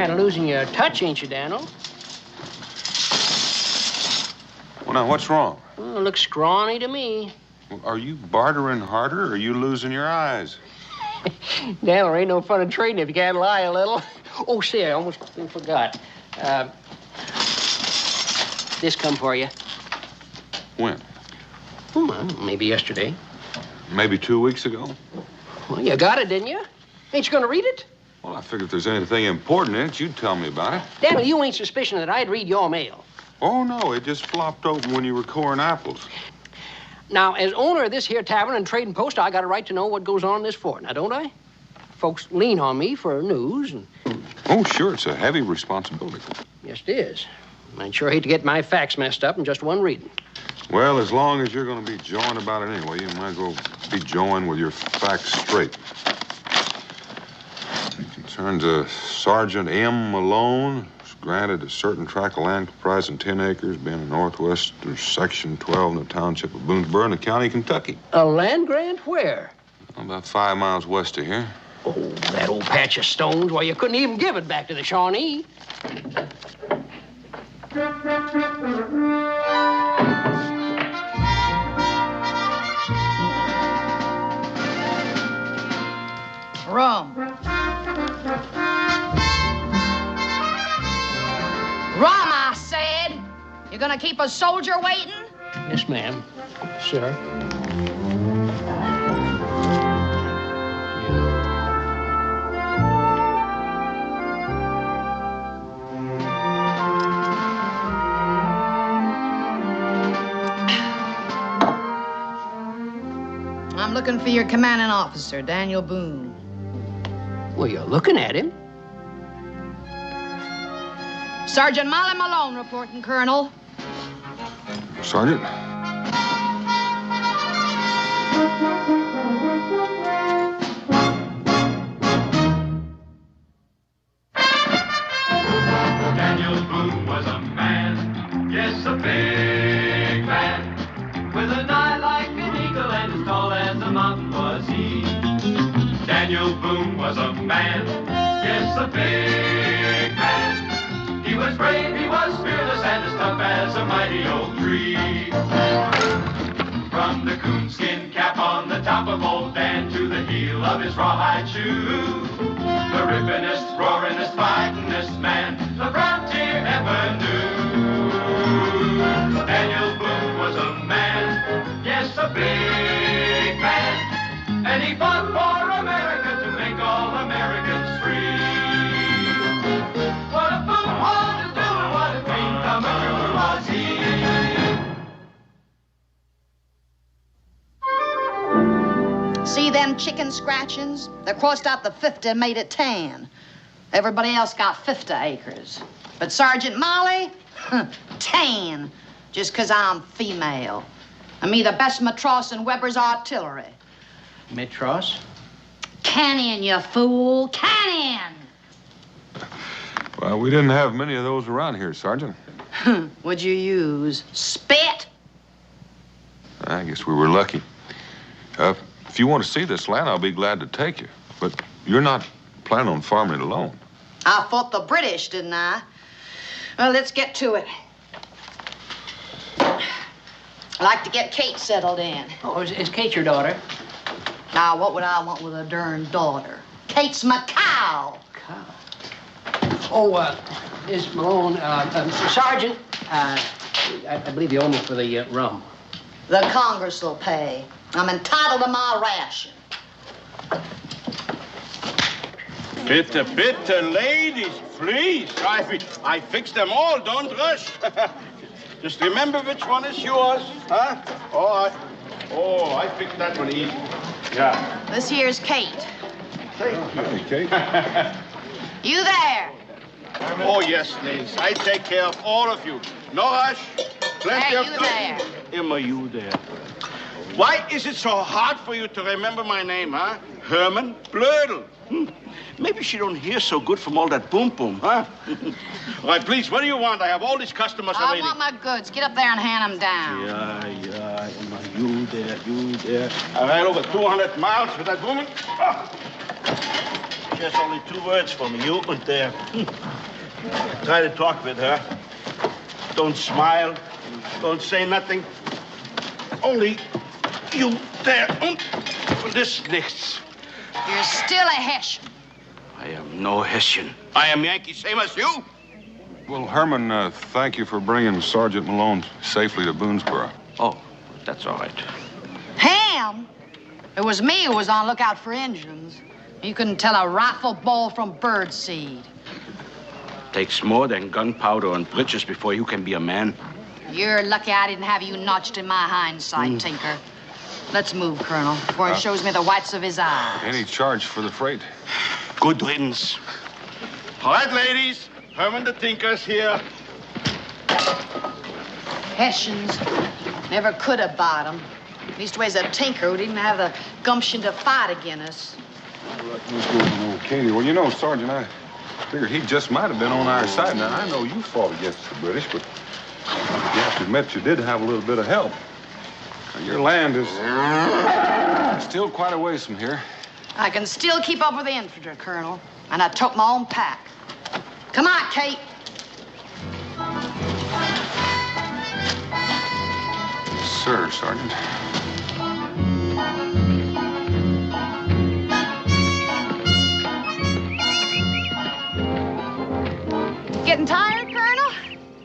kind of losing your touch, ain't you, Daniel? Well, now, what's wrong? Well, it looks scrawny to me. Well, are you bartering harder, or are you losing your eyes? Daniel, there ain't no fun in trading if you can't lie a little. Oh, say, I almost forgot. This come for you. When? Well, maybe yesterday. Maybe 2 weeks ago? Well, you got it, didn't you? Ain't you gonna read it? Well, I figured if there's anything important in it, you'd tell me about it. Daniel, you ain't suspicion that I'd read your mail. Oh, no, it just flopped open when you were coring apples. Now, as owner of this here tavern and trading post, I got a right to know what goes on in this fort, now, don't I? Folks lean on me for news and... Oh, sure, it's a heavy responsibility. Yes, it is. I'd sure hate to get my facts messed up in just one reading. Well, as long as you're going to be jawing about it anyway, you might as well be jawing with your facts straight. It concerns Sergeant M. Malone, who's granted a certain tract of land comprising 10 acres, being in northwestern section 12 in the township of Boonesboro in the county of Kentucky. A land grant where? About 5 miles west of here. Oh, that old patch of stones. Why, you couldn't even give it back to the Shawnee. Rum. Rum, I said. You gonna keep a soldier waiting? Yes, ma'am. Sir. I'm looking for your commanding officer, Daniel Boone. Well, you're looking at him. Sergeant Molly Malone reporting, Colonel. Sergeant? Daniel Boone was a man, yes, a big man, with an eye like an eagle and as tall as a mountain was he. Daniel Boone was a man, yes, a big man. He was brave, he was fearless, and as tough as a mighty oak tree. From the coonskin cap on the top of old Dan to the heel of his rawhide shoe, the rippinest, roaringest, fightingest man the frontier ever knew. Daniel Boone was a man, yes, a big man, and he fought for America to make all Americans free. What a Boone wanted to do and what a dream come true was he. See them chicken scratchings? They crossed out the 50 and made it 10. Everybody else got 50 acres. But Sergeant Molly, 10, just 'cause I'm female. And me the best matros in Weber's artillery. Metros? Cannon, you fool, cannon! Well, we didn't have many of those around here, Sergeant. What'd you use? Spit? I guess we were lucky. If you want to see this land, I'll be glad to take you. But you're not planning on farming it alone. I fought the British, didn't I? Well, let's get to it. I'd like to get Kate settled in. Oh, is Kate your daughter? Now, what would I want with a darn daughter? Kate's my cow. Cow. Oh, Miss Malone, Sergeant, I believe you owe me for the rum. The Congress will pay. I'm entitled to my ration. Bitte, ladies, please. I fixed them all. Don't rush. Just remember which one is yours, huh? I fixed that one easy. Yeah. This here's Kate. Hey, Kate. You there? Oh, yes, ladies. I take care of all of you. No rush. Plenty Hey, of you time. there? Emma, you there. Why is it so hard for you to remember my name, huh? Herman Blödel. Maybe she don't hear so good from all that boom, huh? All right, please, what do you want? I have all these customers I already. want my goods. Get up there and hand them down. Yeah, Emma, you there. I ran over 200 miles with that woman. Oh. has only 2 words for me, you and there. Try to talk with her. Don't smile. Don't say nothing. Only you there. This nichts. You're still a Hessian. I am no Hessian. I am Yankee, same as you. Well, Herman, thank you for bringing Sergeant Malone safely to Boonesboro. Oh, that's all right. Ham? It was me who was on lookout for Indians. You couldn't tell a rifle ball from birdseed. Takes more than gunpowder and britches before you can be a man. You're lucky I didn't have you notched in my hindsight, Tinker. Let's move, Colonel, before he shows me the whites of his eyes. Any charge for the freight? Good riddance. All right, ladies. Herman the Tinker's here. Hessians never could have bought 'em. Leastways a tinker who didn't have the gumption to fight against us. Katie, well, you know, Sergeant, I figured he just might have been on our side. Now, I know you fought against the British, but you have to admit you did have a little bit of help. Now, your land is still quite a ways from here. I can still keep up with the infantry, Colonel, and I took my own pack. Come on, Kate. Sir, Sergeant. Getting tired, Colonel?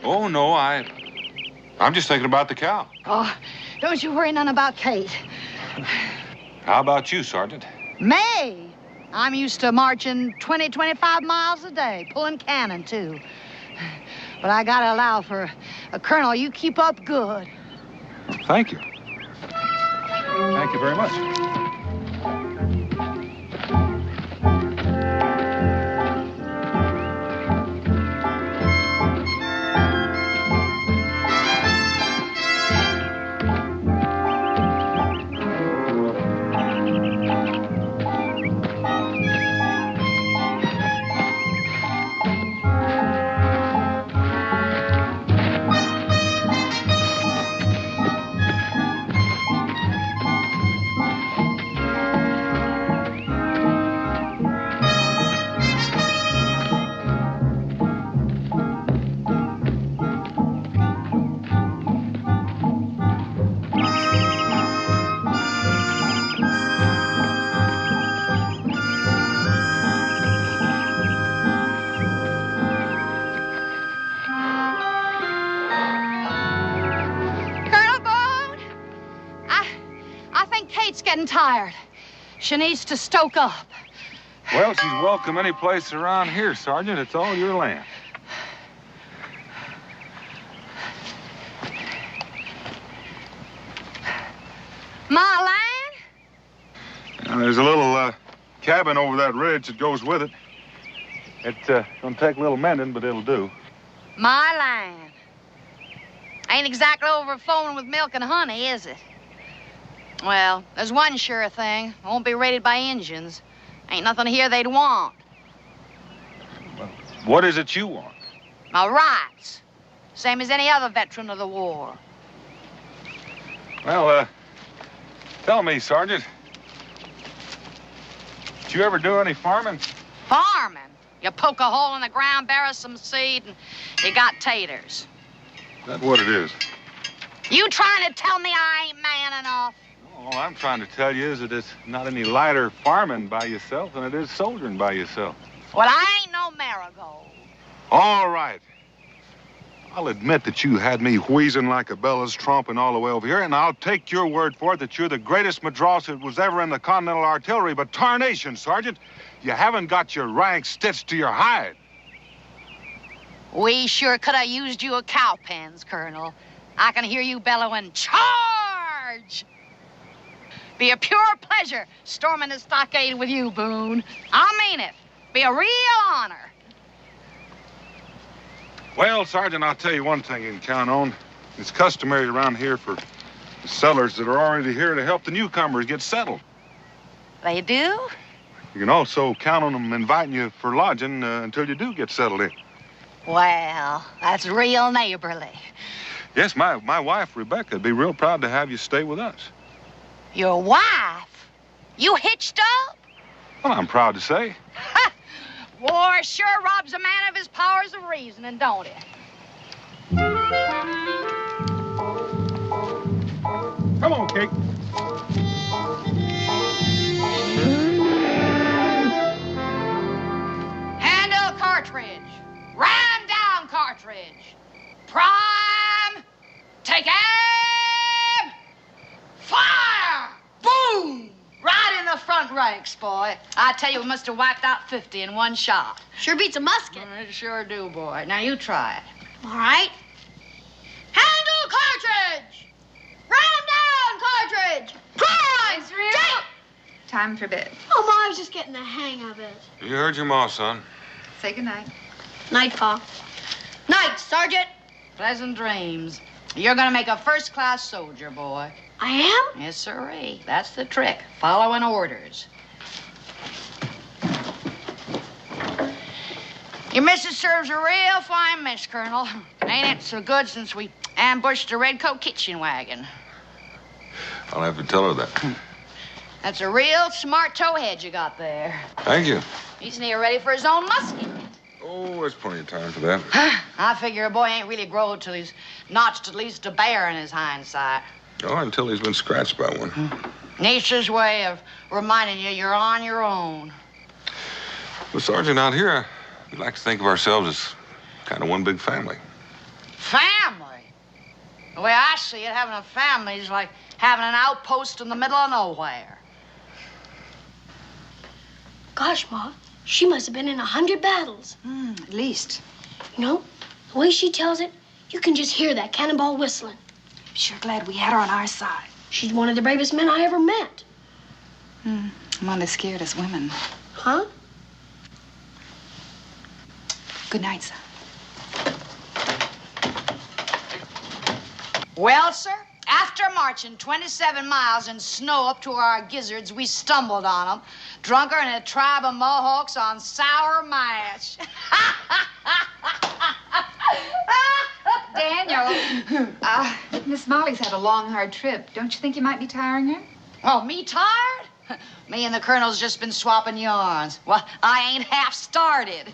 Oh, no, I'm just thinking about the cow. Oh, don't you worry none about Kate. How about you, Sergeant? Me? I'm used to marching 20, 25 miles a day, pulling cannon, too. But I gotta allow for a Colonel, you keep up good. Thank you. Thank you very much. Getting tired. She needs to stoke up. Well, she's welcome any place around here, Sergeant. It's all your land. My land? Now, there's a little cabin over that ridge that goes with it. It's gonna take a little mending, but it'll do. My land. Ain't exactly overflowing with milk and honey, is it? Well, there's one sure thing. Won't be raided by Indians. Ain't nothing here they'd want. Well, what is it you want? My rights. Same as any other veteran of the war. Well, tell me, Sergeant. Did you ever do any farming? Farming? You poke a hole in the ground, bury some seed, and you got taters. Is that what it is? You trying to tell me I ain't man enough? All I'm trying to tell you is that it's not any lighter farming by yourself than it is soldiering by yourself. Well, I ain't no marigold. All right. I'll admit that you had me wheezing like a bellows, tromping all the way over here, and I'll take your word for it that you're the greatest madross that was ever in the Continental Artillery, but tarnation, Sergeant, you haven't got your rank stitched to your hide. We sure could have used you a cowpens, Colonel. I can hear you bellowing, charge! Be a pure pleasure storming the stockade with you, Boone. I mean it. Be a real honor. Well, Sergeant, I'll tell you one thing you can count on. It's customary around here for the settlers that are already here to help the newcomers get settled. They do? You can also count on them inviting you for lodging until you do get settled in. Well, that's real neighborly. Yes, my wife, Rebecca, would be real proud to have you stay with us. Your wife? You hitched up? Well, I'm proud to say. Ha! War sure robs a man of his powers of reasoning, don't it? Come on, Kate. Handle cartridge. Ram down cartridge. Prime. Take aim. Fire. Boom. Right in the front ranks, boy. I tell you, we must have wiped out 50 in one shot. Sure beats a musket. It sure do, boy. Now you try it. All right. Handle cartridge. Ram down cartridge. Prime. Take. Time for bed. Oh, Ma, I was just getting the hang of it. You heard your ma, son. Say goodnight. Night, Pa. Night, Sergeant. Pleasant dreams. You're gonna make a first-class soldier, boy. I am? Yes, sirree. That's the trick. Following orders. Your missus serves a real fine mess, Colonel. Ain't it so good since we ambushed the Redcoat kitchen wagon? I'll have to tell her that. That's a real smart towhead you got there. Thank you. He's near ready for his own musket. Oh, there's plenty of time for that. I figure a boy ain't really grown till he's notched at least a bear in his hindsight. Oh, until he's been scratched by one. Nature's way of reminding you you're on your own. Well, Sergeant, out here, we like to think of ourselves as kind of one big family. Family? The way I see it, having a family is like having an outpost in the middle of nowhere. Gosh, Ma, she must have been in 100 battles. At least. You know, the way she tells it, you can just hear that cannonball whistling. Sure glad we had her on our side. She's one of the bravest men I ever met. I'm one of the scaredest women. Huh? Good night, son. Well, sir, after marching 27 miles in snow up to our gizzards, we stumbled on them, drunker than a tribe of Mohawks on sour mash. Daniel, Miss Molly's had a long, hard trip. Don't you think you might be tiring her? Oh, me tired? Me and the Colonel's just been swapping yarns. Well, I ain't half started.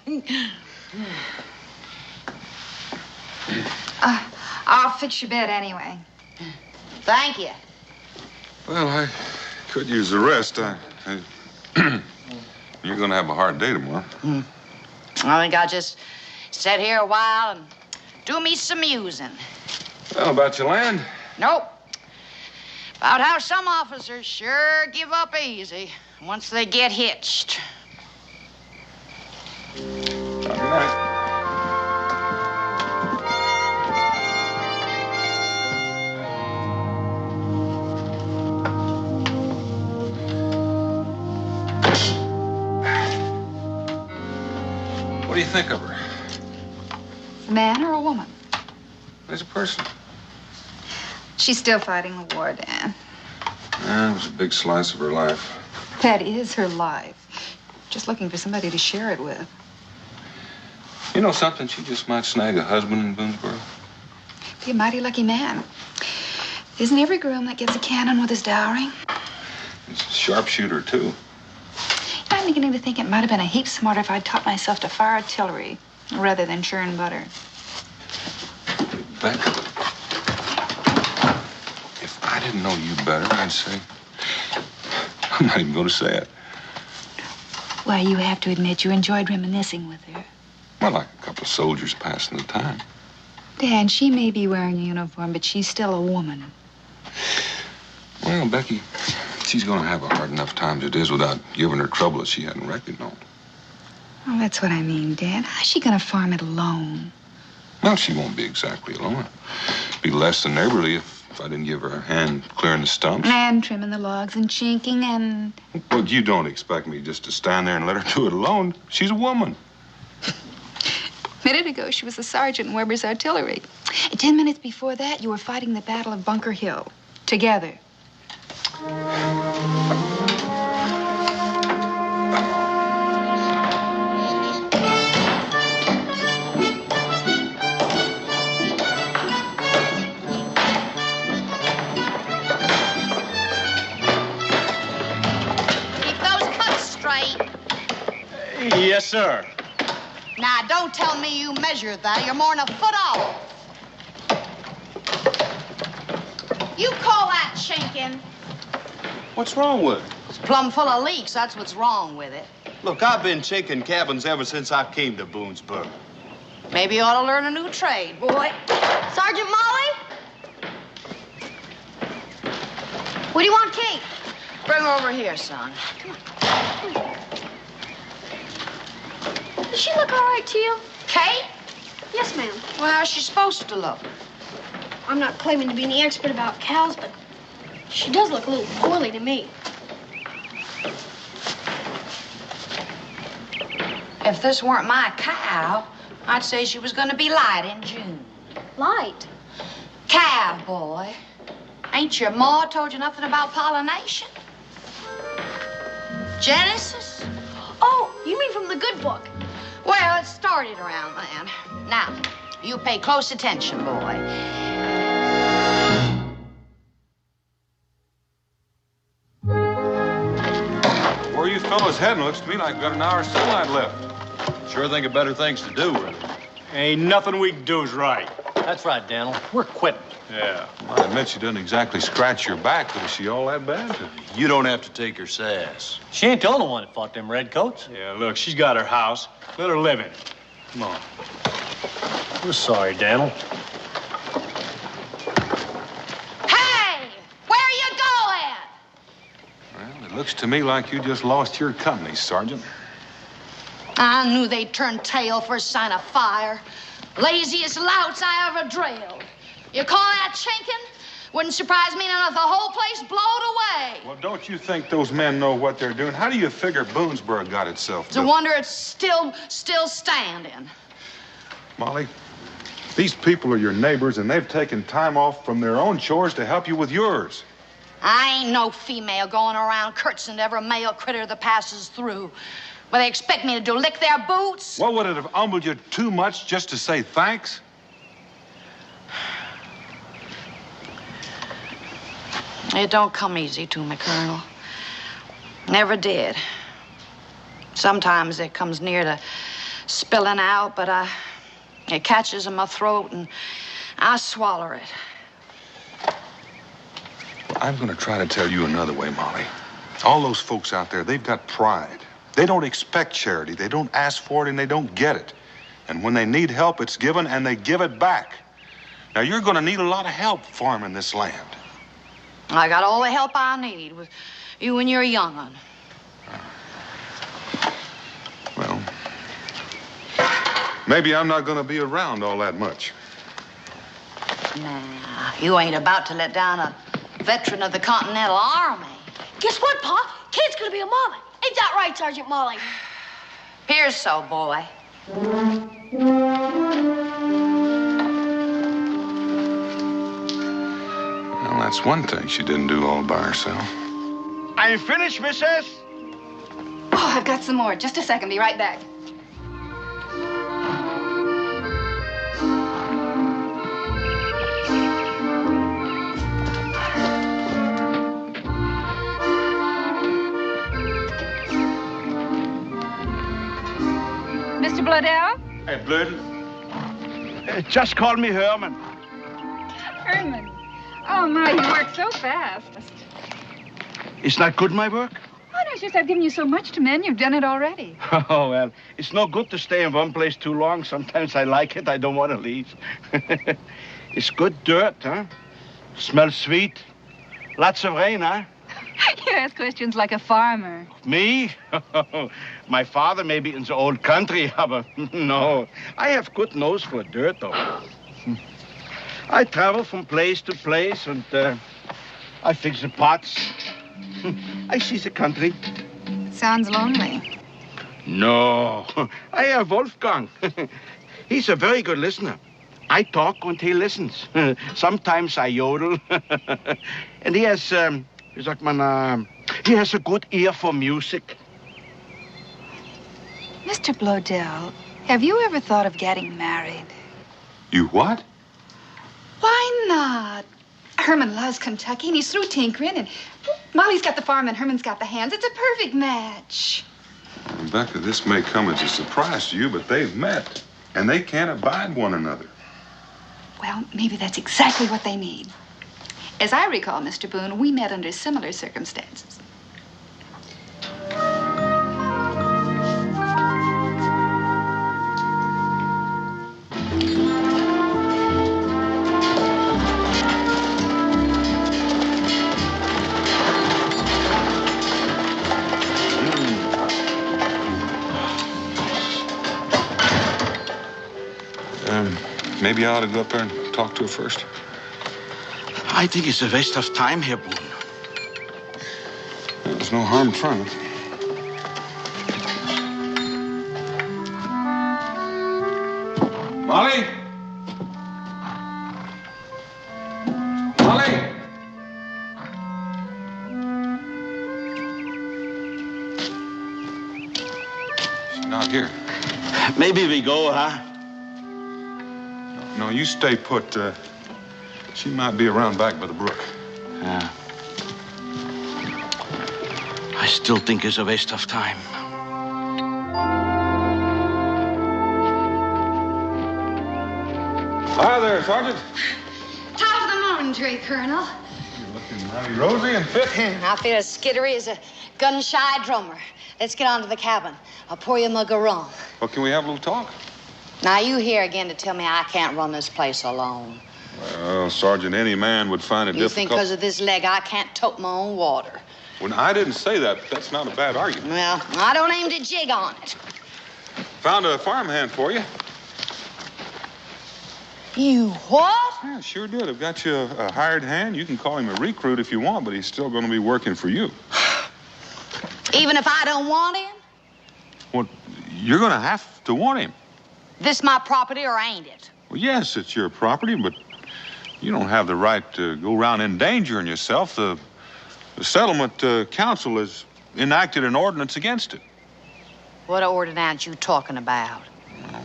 I'll fix your bed anyway. Thank you. Well, I could use the rest. You're going to have a hard day tomorrow. I think I'll just sit here a while and do me some musing. Well, about your land? Nope. About how some officers sure give up easy once they get hitched. Good night. What do you think of her? A man or a woman? As a person. She's still fighting the war, Dan. It was a big slice of her life. That is her life. Just looking for somebody to share it with. You know something? She just might snag a husband in Boonesboro. Be a mighty lucky man. Isn't every groom that gets a cannon with his dowry? He's a sharpshooter, too. I'm beginning to think it might have been a heap smarter if I'd taught myself to fire artillery rather than churn butter. Becca, if I didn't know you better, I'd say... I'm not even going to say it. Why, you have to admit you enjoyed reminiscing with her. Well, like a couple of soldiers passing the time. Dan, she may be wearing a uniform, but she's still a woman. Well, Becky, she's going to have a hard enough time as it is without giving her trouble that she hadn't reckoned on. Well, that's what I mean, Dan. How's she gonna farm it alone? Well, she won't be exactly alone. It'd be less than neighborly if I didn't give her a hand clearing the stumps. And trimming the logs and chinking and... Well, you don't expect me just to stand there and let her do it alone. She's a woman. A minute ago, she was a sergeant in Weber's artillery. 10 minutes before that, you were fighting the Battle of Bunker Hill. Together. Keep those cuts straight. Yes, sir. Now, don't tell me you measured that. You're more than a foot off. You call that chinking? What's wrong with it? It's plumb full of leaks. That's what's wrong with it. Look, I've been chinking cabins ever since I came to Boonesburg. Maybe you ought to learn a new trade, boy. Sergeant Molly? What do you want, Kate? Bring her over here, son. Does she look all right to you? Kate? Yes, ma'am. Well, how's she supposed to look? I'm not claiming to be any expert about cows, but she does look a little poorly to me. If this weren't my cow, I'd say she was going to be light in June. Light. Calf, boy. Ain't your ma told you nothing about pollination? Genesis? Oh, you mean from the good book? Well, it started around then. Now, you pay close attention, boy. Where you fellas heading? Looks to me like we've got an hour of sunlight left. Sure think of better things to do with it. Ain't nothing we can do is right. That's right, Daniel. We're quitting. Yeah. I admit she doesn't exactly scratch your back, but is she all that bad? You don't have to take her sass. She ain't the only one that fought them redcoats. Yeah, look, she's got her house. Let her live in it. Come on. We're sorry, Daniel. Hey! Where are you going? Well, it looks to me like you just lost your company, Sergeant. I knew they'd turn tail for a sign of fire. Laziest louts I ever drilled. You call that chinking? Wouldn't surprise me none if the whole place blowed away. Well, don't you think those men know what they're doing? How do you figure Boonesburg got itself It's a built? wonder it's still standing. Molly, these people are your neighbors, and they've taken time off from their own chores to help you with yours. I ain't no female going around curtsying to every male critter that passes through. What they expect me to do, lick their boots? Well, would it have humbled you too much just to say thanks? It don't come easy to me, Colonel. Never did. Sometimes it comes near to spilling out, but it catches in my throat and I swallow it. I'm going to try to tell you another way, Molly. All those folks out there, they've got pride. They don't expect charity. They don't ask for it, and they don't get it. And when they need help, it's given, and they give it back. Now, you're going to need a lot of help farming this land. I got all the help I need with you and your young'un. Well, maybe I'm not going to be around all that much. Nah, you ain't about to let down a veteran of the Continental Army. Guess what, Pa? Kate's gonna be a mama. Ain't that right, Sergeant Molly? Here's so, boy. Well, that's one thing she didn't do all by herself. I'm finished, missus. Oh, I've got some more. Just a second. Be right back. Mr. Bloedel? Hey, Blödel. Just call me Herman. Herman. Oh, my, you work so fast. Is not good, my work? Oh, no, it's just I've given you so much to mend. You've done it already. Oh, well, it's no good to stay in one place too long. Sometimes I like it. I don't want to leave. It's good dirt, huh? Smells sweet. Lots of rain, huh? You ask questions like a farmer. Me? My father may be in the old country, but no. I have good nose for dirt, though. I travel from place to place, and I fix the pots. I see the country. Sounds lonely. No, I have Wolfgang. He's a very good listener. I talk and he listens. Sometimes I yodel. And he has, wie sagt man, he has a good ear for music. Mr. Bloedel, have you ever thought of getting married? You what? Why not? Herman loves Kentucky, and he's through tinkering, and Molly's got the farm, and Herman's got the hands. It's a perfect match. Rebecca, this may come as a surprise to you, but they've met, and they can't abide one another. Well, maybe that's exactly what they need. As I recall, Mr. Boone, we met under similar circumstances. Maybe I ought to go up there and talk to her first. I think it's a waste of time here, Boone. There's no harm trying. Molly? Molly? She's not here. Maybe we go, huh? No, you stay put. She might be around back by the brook. Yeah. I still think it's a waste of time. Hi there, Sergeant. Top of the morning to you, Colonel. You're looking mighty rosy and fit. I feel as skittery as a gun-shy drummer. Let's get on to the cabin. I'll pour you a mug of rum. Well, can we have a little talk? Now, you here again to tell me I can't run this place alone. Well, Sergeant, any man would find it You think because of this leg I can't tote my own water? Well, I didn't say that, but that's not a bad argument. Well, I don't aim to jig on it. Found a farmhand for you. You what? Yeah, sure did. I've got you a hired hand. You can call him a recruit if you want, but he's still going to be working for you. Even if I don't want him? Well, you're going to have to want him. This my property or ain't it? Well, yes, it's your property, but you don't have the right to go around endangering yourself. The settlement council has enacted an ordinance against it. What ordinance you talking about? Well,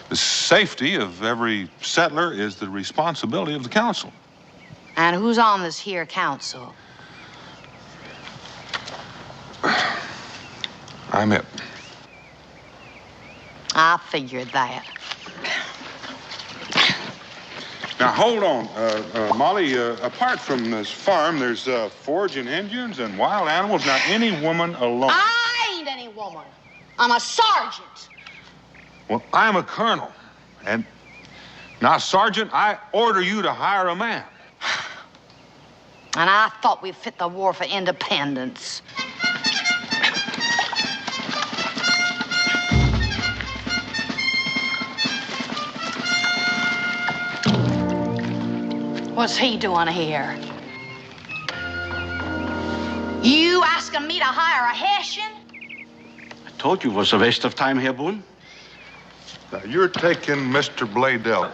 the safety of every settler is the responsibility of the council. And who's on this here council? I'm it. I figured that. Now, hold on, Molly. Apart from this farm, there's foraging Indians and wild animals. Now, any woman alone. I ain't any woman. I'm a sergeant. Well, I'm a colonel. And now, Sergeant, I order you to hire a man. And I thought we fit the war for independence. What's he doing here? You asking me to hire a Hessian? I told you it was a waste of time here, Boone. Now, you're taking Mr. Bladell.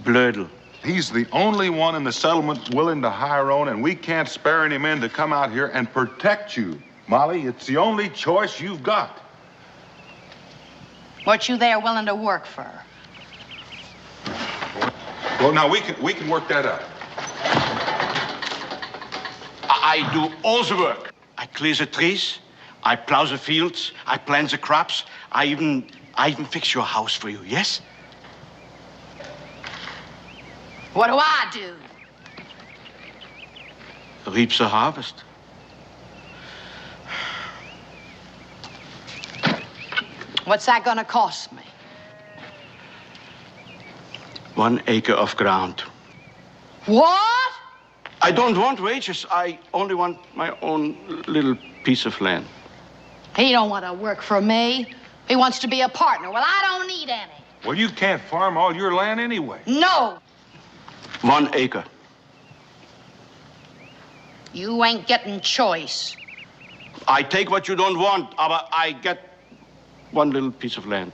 Blödel. He's the only one in the settlement willing to hire on, and we can't spare any men to come out here and protect you. Molly, it's the only choice you've got. What you there willing to work for? Well, now, we can work that out. I do all the work. I clear the trees, I plow the fields, I plant the crops, I even fix your house for you, yes? What do I do? Reap the harvest. What's that gonna cost me? 1 acre of ground. What? I don't want wages. I only want my own little piece of land. He don't want to work for me. He wants to be a partner. Well, I don't need any. Well, you can't farm all your land anyway. No. 1 acre. You ain't getting choice. I take what you don't want, but I get 1 little piece of land.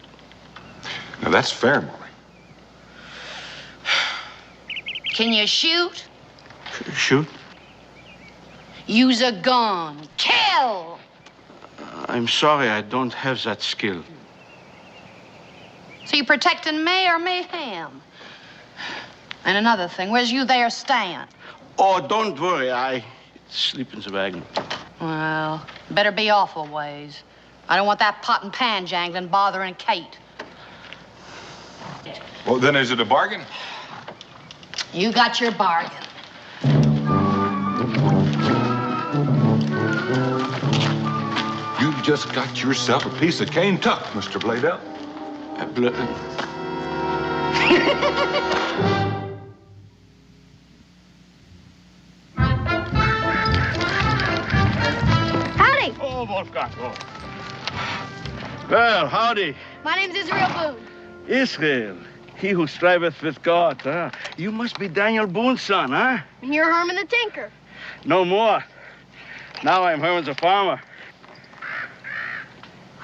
Now, that's fair, Molly. Can you shoot? Shoot? Use a gun. Kill! I'm sorry, I don't have that skill. So you protecting me or me him? And another thing, where's you there stand? Oh, don't worry, I sleep in the wagon. Well, better be awful ways. I don't want that pot and pan jangling bothering Kate. Well, then is it a bargain? You got your bargain. You've just got yourself a piece of cane tuck, Mr. Bladell. Howdy. Oh, Wolfgang. Oh. Well, howdy. My name's Israel Boone. Israel, he who striveth with God, huh? You must be Daniel Boone's son, huh? And you're Herman the Tinker. No more. Now I'm Herman the farmer.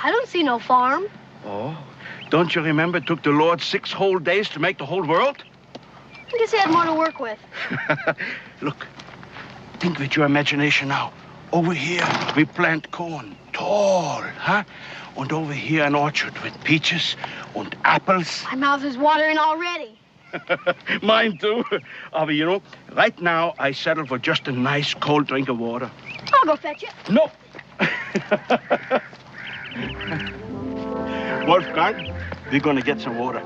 I don't see no farm. Oh, don't you remember it took the Lord 6 whole days to make the whole world? I guess he had more to work with. Look, think with your imagination now. Over here, we plant corn, tall, huh? And over here, an orchard with peaches and apples. My mouth is watering already. Mine too. But you know, right now, I settle for just a nice cold drink of water. I'll go fetch it. No. Wolfgang, we're gonna get some water.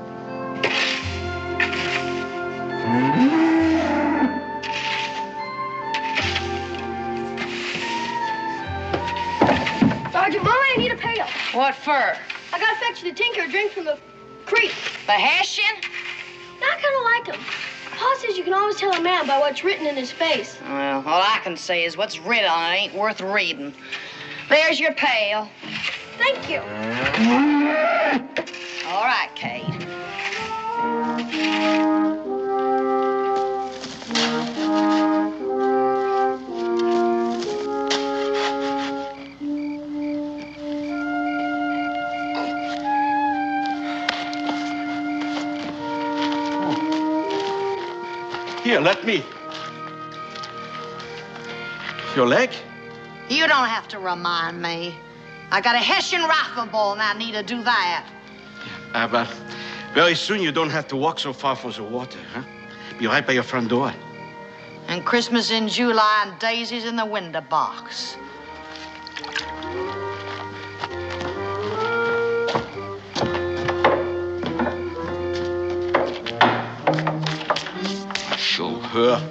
Sergeant Molly, I need a pail. What for? I gotta fetch the Tinker a drink from the creek. The Hessian? I kind of like him. Pa says you can always tell a man by what's written in his face. Well, all I can say is what's written on it ain't worth reading. There's your pail. Thank you. All right, Kate. Here, let me. Your leg? You don't have to remind me. I got a Hessian rifle ball and I need to do that. But very soon you don't have to walk so far for the water, huh? Be right by your front door. And Christmas in July and daisies in the window box. Show her.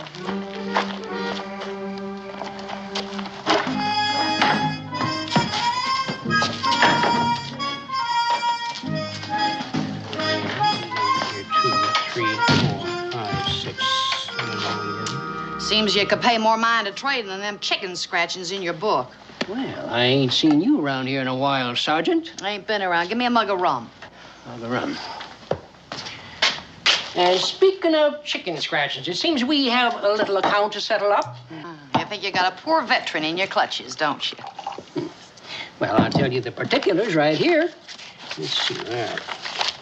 Seems you could pay more mind to trading than them chicken scratchings in your book. Well, I ain't seen you around here in a while, Sergeant. I ain't been around. Give me a mug of rum. Mug of rum. Speaking of chicken scratchings, it seems we have a little account to settle up. You think you got a poor veteran in your clutches, don't you? Well, I'll tell you the particulars right here. Let's see. There.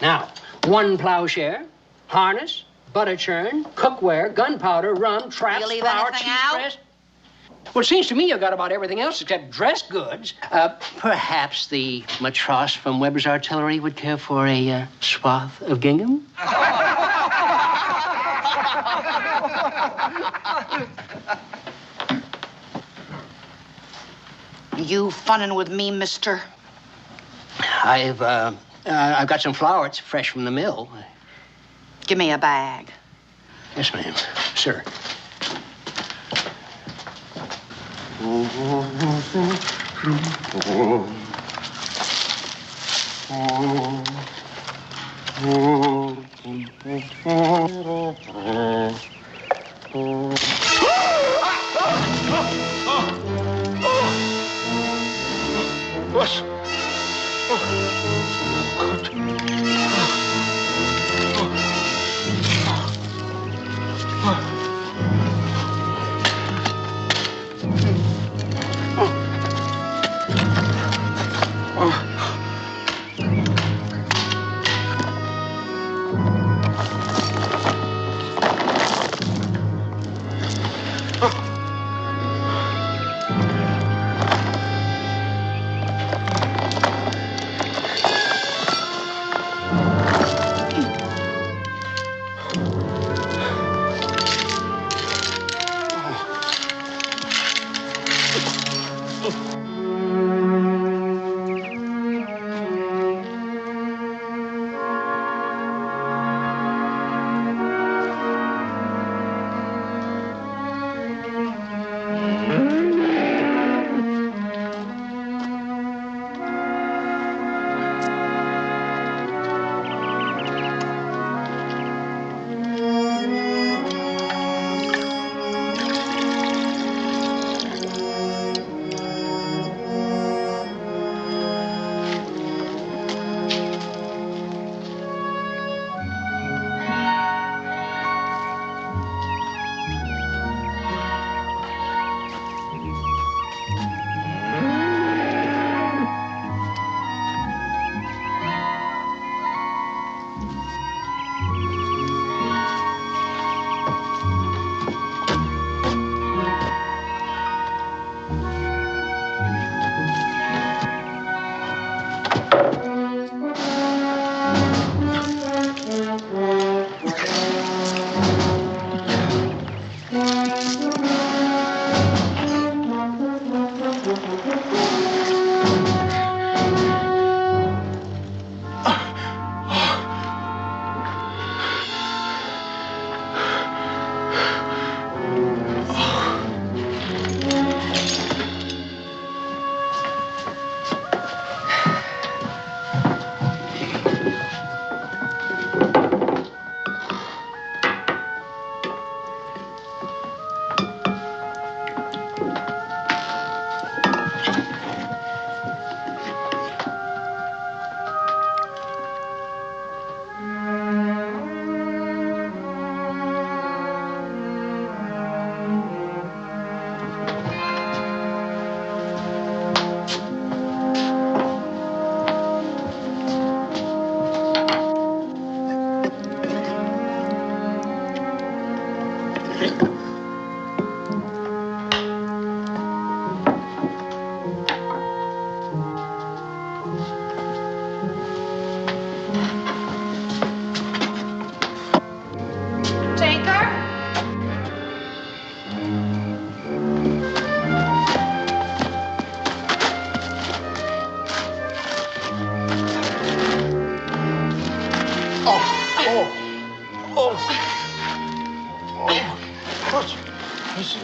Now, 1 plowshare, harness, butter churn, cookware, gunpowder, rum, traps, You leave flour, anything cheese out? press. Well, it seems to me you've got about everything else except dress goods. Perhaps the matros from Weber's Artillery would care for a swath of gingham? You funning with me, mister? I've got some flour. It's fresh from the mill. Give me a bag. Yes, ma'am. Sir. Was?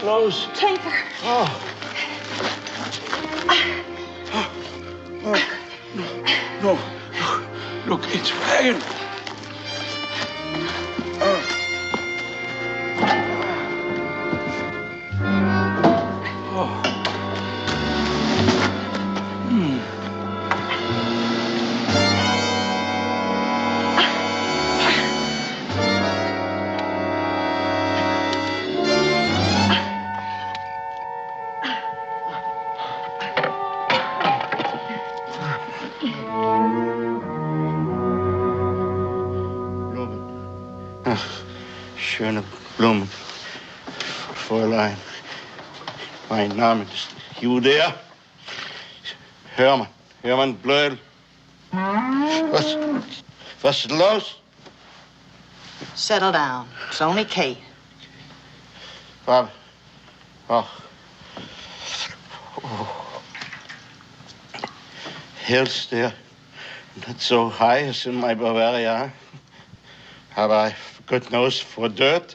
close. Tinker. Oh. No. Look, it's flagging. Schöne Blumen, Fräulein. Mein Name ist Judea. Hermann Blödel. Was ist los? Settle down. It's only Kate. Bob. Oh. Hills there, not so high as in my Bavaria. Have I, good nose for dirt?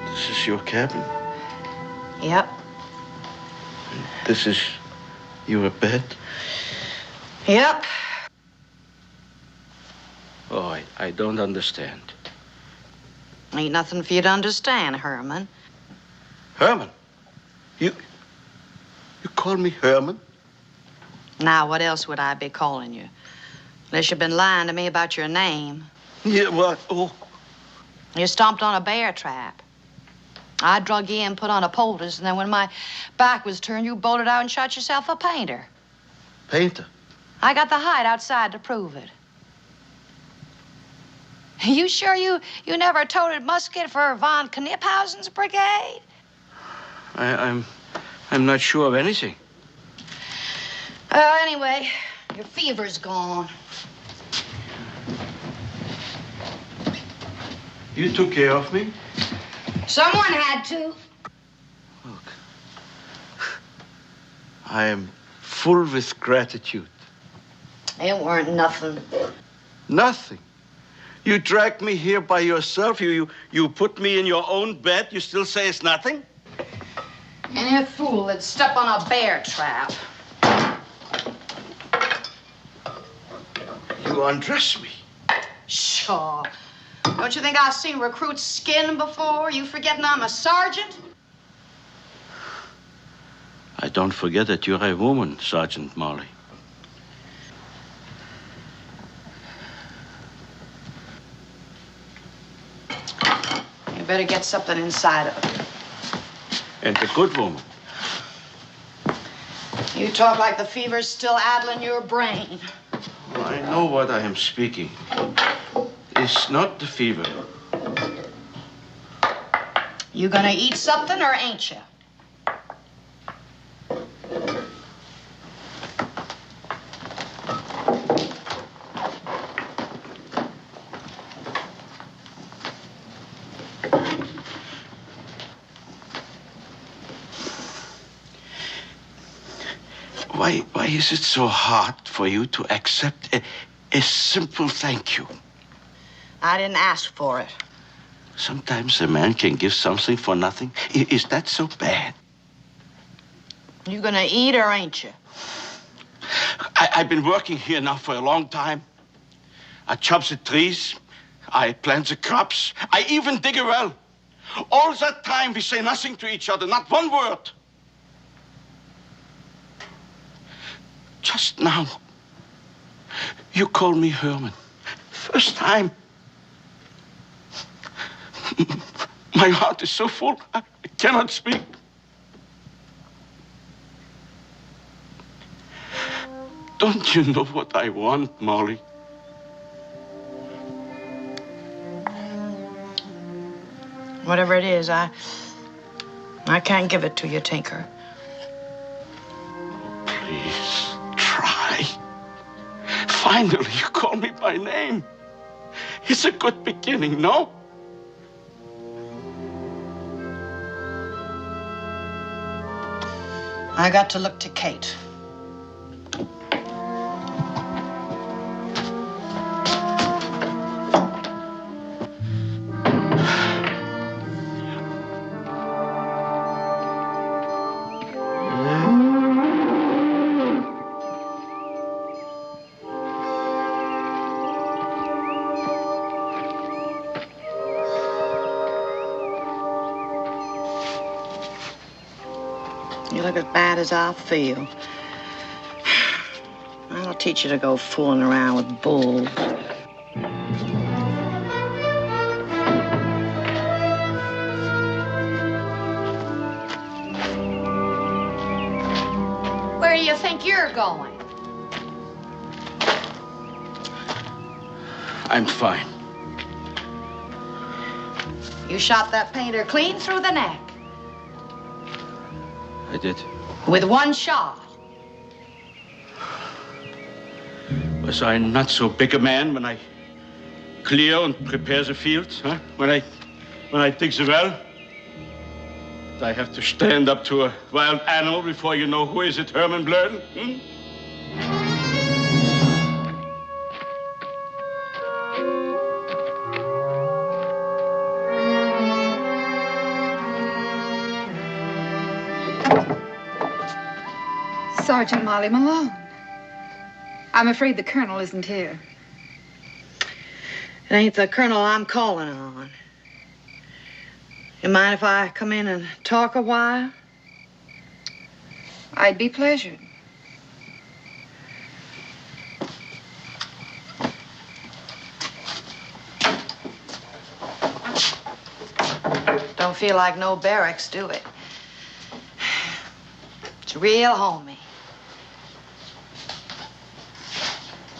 This is your cabin? Yep. This is your bed? Yep. Oh, I don't understand. Ain't nothing for you to understand, Herman. Herman? You call me Herman? Now, what else would I be calling you? Unless you've been lying to me about your name. Yeah, what? Oh. You stomped on a bear trap. I drug you in, put on a poultice, and then when my back was turned, you bolted out and shot yourself a painter. Painter? I got the hide outside to prove it. You sure you never toted musket for von Kniphausen's brigade? I'm not sure of anything. Anyway, your fever's gone. You took care of me? Someone had to. Look, I am full with gratitude. It weren't nothing. Nothing? You dragged me here by yourself. You put me in your own bed. You still say it's nothing? Any fool that'd step on a bear trap. You undress me. Sure. Don't you think I've seen recruits' skin before? You forgetting I'm a sergeant? I don't forget that you're a woman, Sergeant Molly. You better get something inside of it. And a good woman. You talk like the fever's still addling your brain. Well, I know what I am speaking. It's not the fever. You gonna eat something or ain't you? Why is it so hard for you to accept a simple thank you? I didn't ask for it. Sometimes a man can give something for nothing. Is that so bad? You gonna eat or ain't you? I've been working here now for a long time. I chop the trees. I plant the crops. I even dig a well. All that time we say nothing to each other, not one word. Just now, you call me Herman. First time. My heart is so full, I cannot speak. Don't you know what I want, Molly? Whatever it is, I can't give it to you, Tinker. Please, try. Finally, you call me by name. It's a good beginning, no? I got to look to Kate. You look as bad as I feel. I'll teach you to go fooling around with bulls. Where do you think you're going? I'm fine. You shot that painter clean through the neck. I did. With one shot. Was I not so big a man when I clear and prepare the fields, huh? When I dig the well? I have to stand up to a wild animal before you know who is it, Herman Blurden? Sergeant Molly Malone. I'm afraid the colonel isn't here. It ain't the colonel I'm calling on. You mind if I come in and talk a while? I'd be pleasured. Don't feel like no barracks, do it? It's real homey.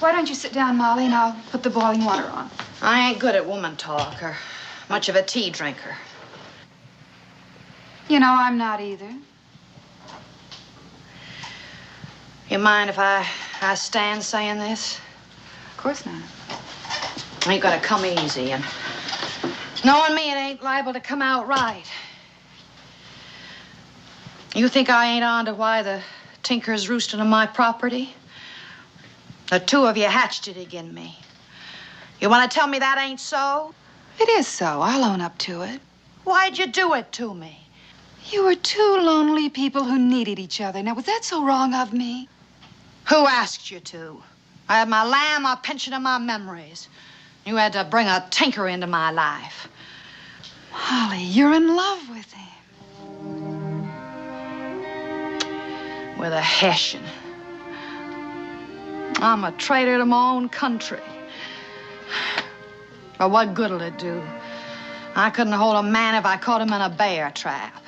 Why don't you sit down, Molly, and I'll put the boiling water on. I ain't good at woman talk or much of a tea drinker. You know, I'm not either. You mind if I stand saying this? Of course not. I ain't gonna come easy, and knowing me, it ain't liable to come out right. You think I ain't on to why the Tinker's roosting on my property? The two of you hatched it again me. You want to tell me that ain't so? It is so. I'll own up to it. Why'd you do it to me? You were two lonely people who needed each other. Now, was that so wrong of me? Who asked you to? I had my lamb, my pension, and my memories. You had to bring a Tinker into my life. Molly, you're in love with him. With a Hessian. I'm a traitor to my own country. But what good'll it do? I couldn't hold a man if I caught him in a bear trap.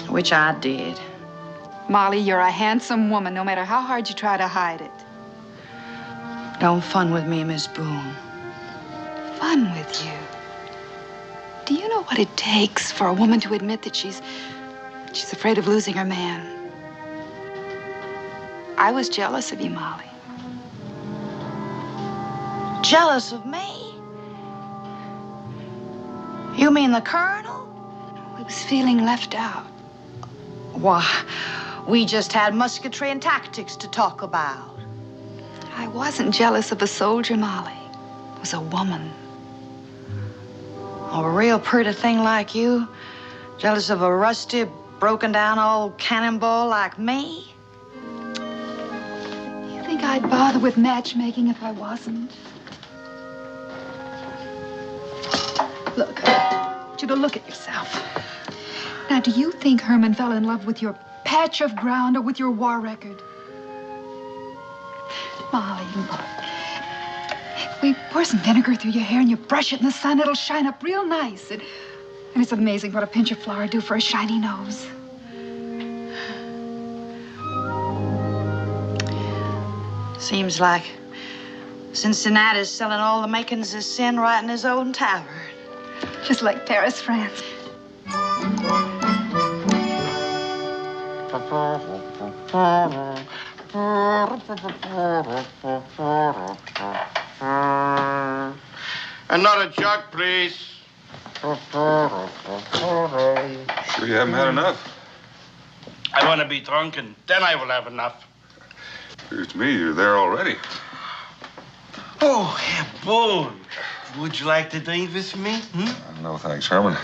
Which I did. Molly, you're a handsome woman, no matter how hard you try to hide it. Don't fun with me, Miss Boone. Fun with you? Do you know what it takes for a woman to admit that she's afraid of losing her man? I was jealous of you, Molly. Jealous of me? You mean the colonel? I was feeling left out. We just had musketry and tactics to talk about. I wasn't jealous of a soldier, Molly. It was a woman. A real pretty thing like you, jealous of a rusty, broken down old cannonball like me? You think I'd bother with matchmaking if I wasn't? Look, I want you to look at yourself. Now, do you think Herman fell in love with your patch of ground or with your war record? Molly, look. We pour some vinegar through your hair and you brush it in the sun, it'll shine up real nice. And it's amazing what a pinch of flour do for a shiny nose. Seems like Cincinnati's selling all the makings of sin right in his own tavern. Just like Paris, France. Another jug, please. Sure you haven't had enough? I want to be drunk, and then I will have enough. Appears to me you're there already. Oh, Herr Boone. Would you like to drink with me? No, thanks, Herman.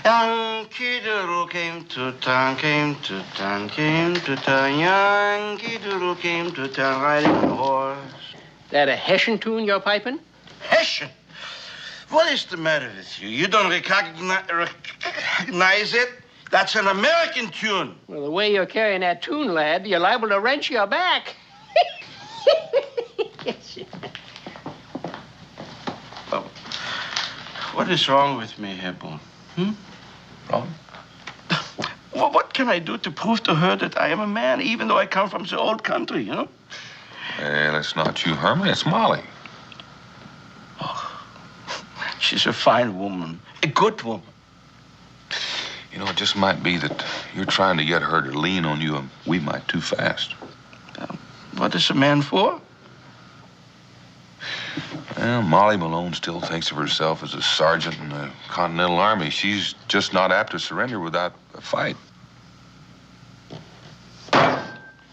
Yankee Doodle came to town, came to town, came to town. Yankee Doodle came to town riding on a horse. That a Hessian tune you're piping? Hessian? What is the matter with you? You don't recognize it? That's an American tune. Well, the way you're carrying that tune, lad, you're liable to wrench your back. Oh. What is wrong with me, Herr Boone? Wrong? Well, what can I do to prove to her that I am a man, even though I come from the old country, you know? Well, it's not you, Herman. It's Molly. Oh, she's a fine woman, a good woman. You know, it just might be that you're trying to get her to lean on you a wee mite too fast. What is a man for? Well, Molly Malone still thinks of herself as a sergeant in the Continental Army. She's just not apt to surrender without a fight.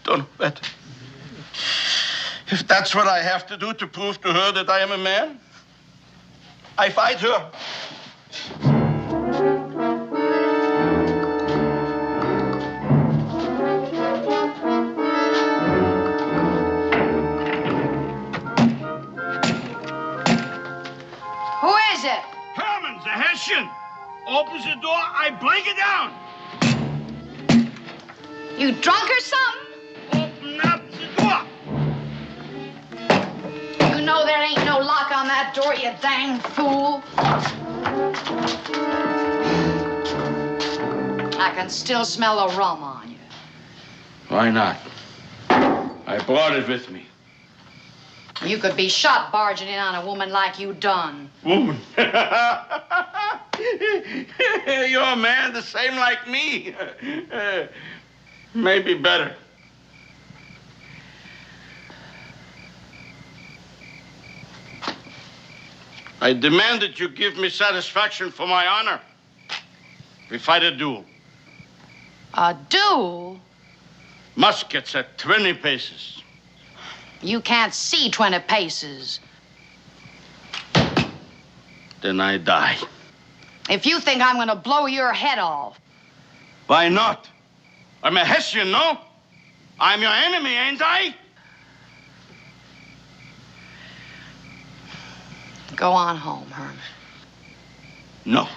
Don't bet. If that's what I have to do to prove to her that I am a man, I fight her. Who is it? Herman's a Hessian. Opens the door, I break it down. You drunk or something? Open up the door. You know there ain't no lock on that door, you dang fool. I can still smell the rum on you. Why not? I brought it with me. You could be shot barging in on a woman like you done. Woman. You're a man the same like me. Maybe better. I demand that you give me satisfaction for my honor. We fight a duel. A duel? Muskets at 20 paces. You can't see 20 paces. Then I die. If you think I'm gonna blow your head off. Why not? I'm a Hessian, no? I'm your enemy, ain't I? Go on home, Herman. No.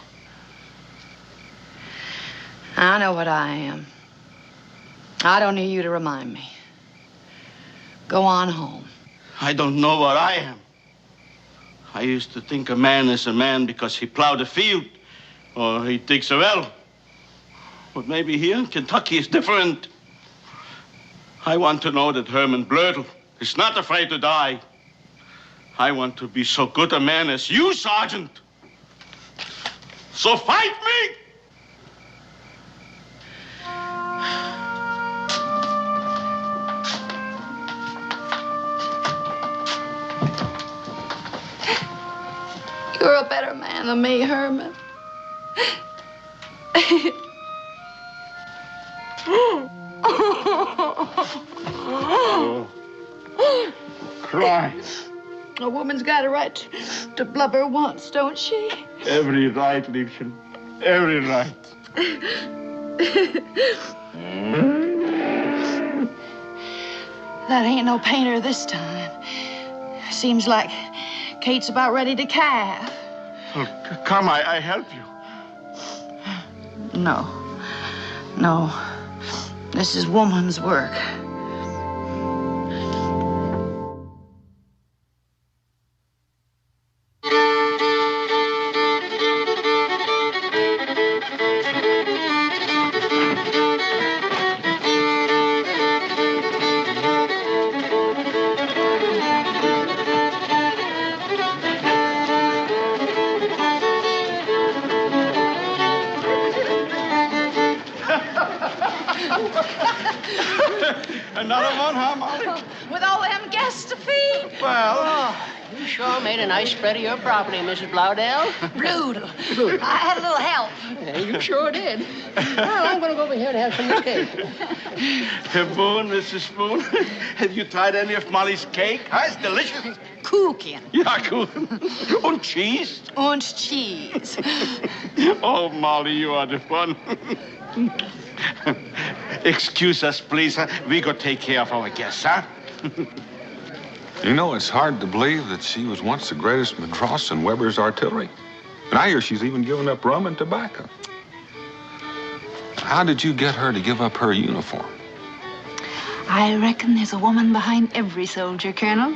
I know what I am. I don't need you to remind me. Go on home. I don't know what I am. I used to think a man is a man because he plowed a field or he digs a well. But maybe here in Kentucky it's different. I want to know that Herman Blödel is not afraid to die. I want to be so good a man as you, Sergeant. So fight me! You're a better man than me, Herman. Oh. Cry. A woman's got a right to blubber once, don't she? Every right, Liebchen. Every right. That ain't no painter this time. Seems like Kate's about ready to calve. Oh, come, I help you. No. No. This is woman's work. Another one, huh, Molly? With all them guests to feed? Well, You sure made a nice spread of your property, Mrs. Blowdell. Brutal. I had a little help. Yeah, you sure did. Well, I'm going to go over here and have some of this cake. Boone, Mrs. Boone, have you tried any of Molly's cake? Huh? It's delicious. Kuchen. Ja, Kuchen. Und cheese? Und cheese. Oh, Molly, you are the one. Excuse us, please. Huh? We go take care of our guests, huh? You know, it's hard to believe that she was once the greatest Madross in Weber's artillery. And I hear she's even given up rum and tobacco. How did you get her to give up her uniform? I reckon there's a woman behind every soldier, Colonel.